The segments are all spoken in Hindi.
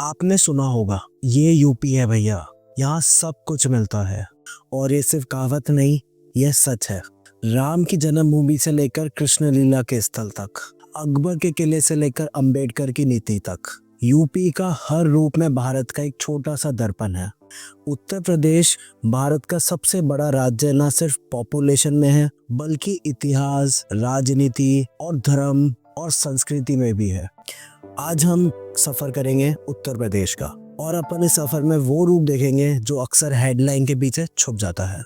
आपने सुना होगा, ये यूपी है भैया, यहाँ सब कुछ मिलता है। और ये सिर्फ कहावत नहीं, यह सच है। राम की जन्मभूमि से लेकर कृष्ण लीला के स्थल तक, अकबर के किले से लेकर अंबेडकर की नीति तक, यूपी का हर रूप में भारत का एक छोटा सा दर्पण है। उत्तर प्रदेश भारत का सबसे बड़ा राज्य न सिर्फ पॉपुलेशन में है, बल्कि इतिहास, राजनीति और धर्म और संस्कृति में भी है। आज हम सफर करेंगे उत्तर प्रदेश का, और अपन इस सफर में वो रूप देखेंगे जो अक्सर हेडलाइन के पीछे छुप जाता है।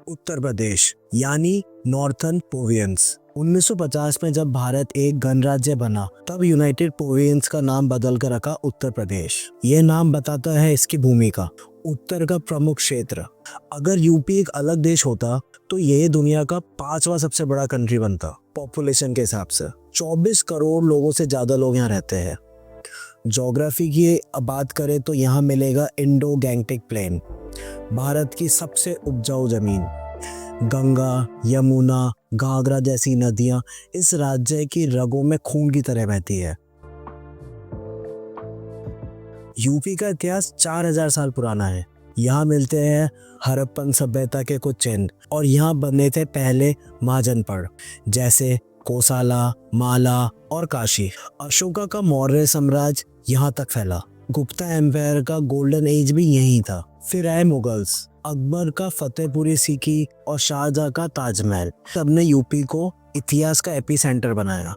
उत्तर प्रदेश यानी नॉर्थर्न प्रोविंस। 1950 में जब भारत एक गणराज्य बना, तब यूनाइटेड प्रोविंस का नाम बदल कर रखा उत्तर प्रदेश। ये नाम बताता है इसकी भूमि का, उत्तर का प्रमुख क्षेत्र। अगर यूपी एक अलग देश होता तो ये दुनिया का 5वां सबसे बड़ा कंट्री बनता पॉपुलेशन के हिसाब से। 24 करोड़ लोगों से ज्यादा लोग यहाँ रहते हैं। ज्योग्राफी की बात करें तो यहाँ मिलेगा इंडो गैंगटिक प्लेन, भारत की सबसे उपजाऊ जमीन। गंगा, यमुना, घाघरा जैसी नदियां इस राज्य की रगों में खून की तरह बहती है। यूपी का इतिहास 4000 साल पुराना है। यहाँ मिलते हैं हड़प्पन सभ्यता के कुछ चिन्ह, और यहाँ बने थे पहले महाजनपद जैसे कोसाला, माला और काशी। अशोका का मौर्य साम्राज्य यहाँ तक फैला। गुप्ता एम्पायर का गोल्डन एज भी यहीं था। फिर आए मुगल्स, अकबर का फतेहपुरी सीकरी और शाहजहां का ताजमहल। सबने यूपी को इतिहास का एपी सेंटर बनाया।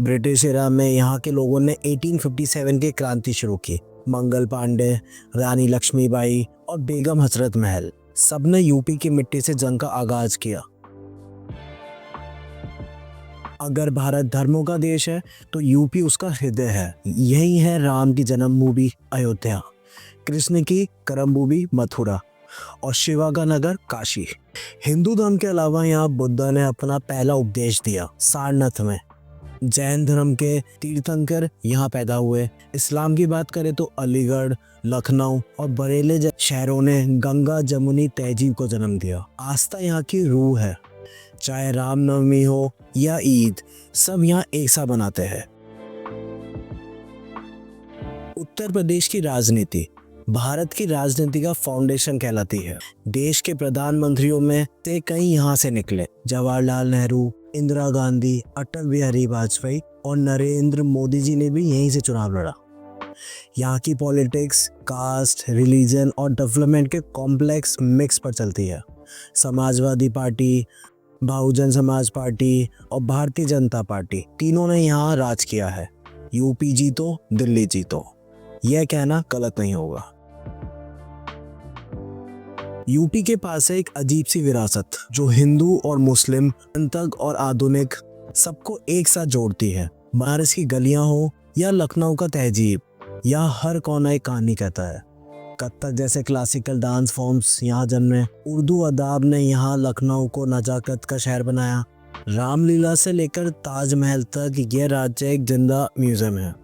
ब्रिटिश एरा में यहाँ के लोगों ने 1857 की क्रांति शुरू की। मंगल पांडे, रानी लक्ष्मीबाई और बेगम हजरत महल, सबने यूपी की मिट्टी से जंग का आगाज किया। अगर भारत धर्मों का देश है तो यूपी उसका हृदय है। यही है राम की जन्मभूमि अयोध्या, कृष्ण की कर्मभूमि मथुरा और शिवा का नगर काशी। हिंदू धर्म के अलावा यहाँ बुद्ध ने अपना पहला उपदेश दिया सारनाथ में। जैन धर्म के तीर्थंकर यहाँ पैदा हुए। इस्लाम की बात करें तो अलीगढ़, लखनऊ और बरेली शहरों ने गंगा जमुनी तहजीब को जन्म दिया। आस्था यहाँ की रूह है। चाहे रामनवमी हो या ईद, सब यहाँ एक सा बनाते हैं। उत्तर प्रदेश की राजनीति भारत की राजनीति का फाउंडेशन कहलाती है। देश के प्रधानमंत्रियों में से कई यहाँ से निकले। जवाहरलाल नेहरू, इंदिरा गांधी, अटल बिहारी वाजपेयी और नरेंद्र मोदी जी ने भी यहीं से चुनाव लड़ा। यहाँ की पॉलिटिक्स कास्ट, रिलीजन और डेवलपमेंट के कॉम्प्लेक्स मिक्स पर चलती है। समाजवादी पार्टी, बहुजन समाज पार्टी और भारतीय जनता पार्टी, तीनों ने यहाँ राज किया है। यूपी जीतो, दिल्ली जीतो, यह कहना गलत नहीं होगा। यूपी के पास है एक अजीब सी विरासत जो हिंदू और मुस्लिम, अंतक और आधुनिक सबको एक साथ जोड़ती है। बनारस की गलियां हो या लखनऊ का तहजीब, यहाँ हर कोना एक कहानी कहता है। कथक जैसे क्लासिकल डांस फॉर्म्स यहाँ जन्मे। उर्दू अदाब ने यहाँ लखनऊ को नजाकत का शहर बनाया। रामलीला से लेकर ताजमहल तक यह राज्य एक जिंदा म्यूजियम है।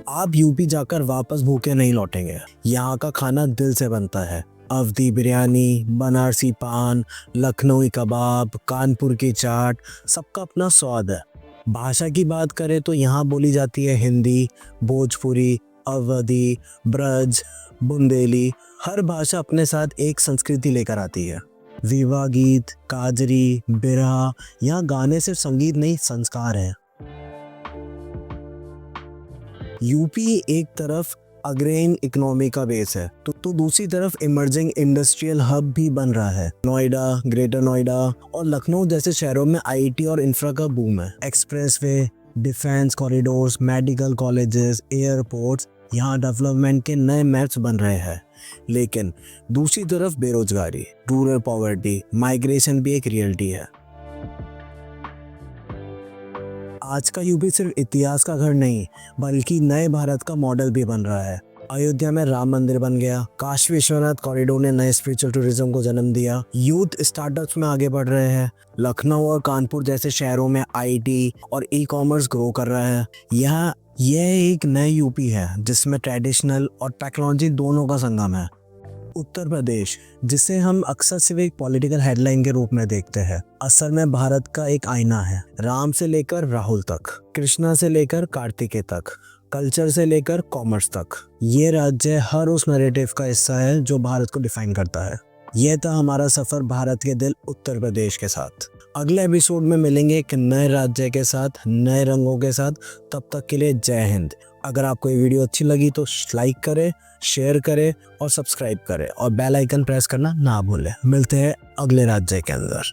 आप यूपी जाकर वापस भूखे नहीं लौटेंगे। यहाँ का खाना दिल से बनता है। अवधी बिरयानी, बनारसी पान, लखनवी कबाब, कानपुर की चाट, सबका अपना स्वाद है। भाषा की बात करें तो यहाँ बोली जाती है हिंदी, भोजपुरी, अवधी, ब्रज, बुंदेली। हर भाषा अपने साथ एक संस्कृति लेकर आती है। विवाह गीत, काजरी, बिरहा, यहाँ गाने सिर्फ संगीत नहीं, संस्कार है। यूपी एक तरफ अग्रेन इकोनॉमी का बेस है तो दूसरी तरफ इमर्जिंग इंडस्ट्रियल हब भी बन रहा है। नोएडा, ग्रेटर नोएडा और लखनऊ जैसे शहरों में आईटी और इंफ्रा का बूम है। Expressway, defence corridors, medical colleges, airports, यहाँ डेवलपमेंट के नए मैप्स बन रहे हैं। लेकिन दूसरी तरफ बेरोजगारी, रूरल पॉवर्टी, माइग्रेशन भी एक रियलिटी है। आज का यूपी सिर्फ इतिहास का घर नहीं, बल्कि नए भारत का मॉडल भी बन रहा है। अयोध्या में राम मंदिर बन गया। काशी विश्वनाथ कॉरिडोर ने नए स्पिरिचुअल टूरिज्म को जन्म दिया। यूथ स्टार्टअप्स में आगे बढ़ रहे हैं। लखनऊ और कानपुर जैसे शहरों में आईटी और ई कॉमर्स ग्रो कर रहा है। यह एक नए यूपी है जिसमें ट्रेडिशनल और टेक्नोलॉजी दोनों का संगम है। उत्तर प्रदेश, जिसे हम अक्सर सिर्फ एक पॉलिटिकल हेडलाइन के रूप में देखते हैं, असल में भारत का एक आईना है। राम से लेकर राहुल तक, कृष्णा से लेकर कार्तिकेय तक, कल्चर से लेकर कॉमर्स तक, ये राज्य हर उस नैरेटिव का हिस्सा है जो भारत को डिफाइन करता है। यह था हमारा सफर भारत के दिल उत्तर प्रदेश के साथ। अगले एपिसोड में मिलेंगे एक नए राज्य के साथ, नए रंगों के साथ। तब तक के लिए जय हिंद। अगर आपको ये वीडियो अच्छी लगी तो लाइक करें, शेयर करें और सब्सक्राइब करें और बेल आइकन प्रेस करना ना भूलें। मिलते हैं अगले राज्य के अंदर।